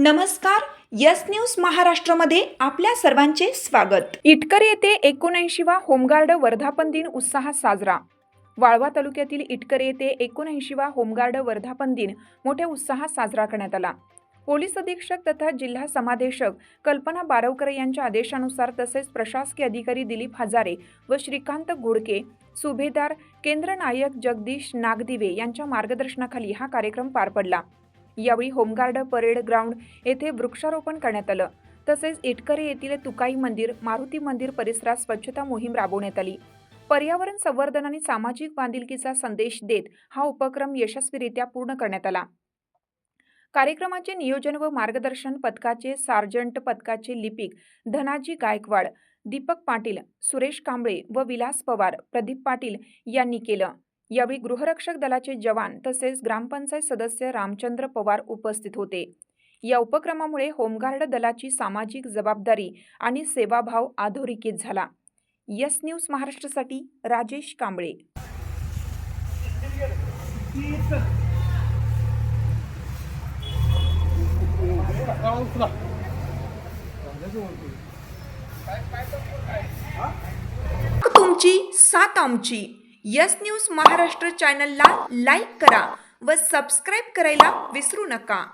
नमस्कार. Yes news महाराष्ट्रामध्ये आपल्या सर्वांचे स्वागत. इटकर येथे 79वा होमगार्ड वर्धापन दिन उत्साहात साजरा. वाळवा तालुक्यातील इटकर येथे 79वा होमगार्ड वर्धापन दिन मोठ्या उत्साहात साजरा करण्यात आला. पोलीस अधीक्षक तथा जिल्हा समादेशक कल्पना बारवकर यांच्या आदेशानुसार तसेच प्रशासकीय अधिकारी दिलीप हजारे व श्रीकांत घोडके, सुभेदार केंद्र नायक जगदीश नागदिवे यांच्या मार्गदर्शनाखाली हा कार्यक्रम पार पडला. यावेळी होमगार्ड परेड ग्राउंड येथे वृक्षारोपण करण्यात आलं. तसेच इटकरे येथील तुकाई मंदिर, मारुती मंदिर परिसरात स्वच्छता मोहीम राबवण्यात आली. पर्यावरण संवर्धन आणि सामाजिक बांधिलकीचा संदेश देत हा उपक्रम यशस्वीरित्या पूर्ण करण्यात आला. कार्यक्रमाचे नियोजन व मार्गदर्शन पथकाचे सार्जंट पथकाचे लिपिक धनाजी गायकवाड, दीपक पाटील, सुरेश कांबळे व विलास पवार, प्रदीप पाटील यांनी केलं. यावेळी गृहरक्षक दलाचे जवान तसेच ग्रामपंचायत सदस्य रामचंद्र पवार उपस्थित होते. या उपक्रमामुळे होमगार्ड दलाची सामाजिक जबाबदारी आणि सेवाभाव अधोरेखित झाला. यस न्यूज महाराष्ट्रासाठी राजेश कांबळे. तुमची साथ आमची. यस न्यूज महाराष्ट्र चॅनलला लाईक करा व सबस्क्राईब करायला विसरू नका.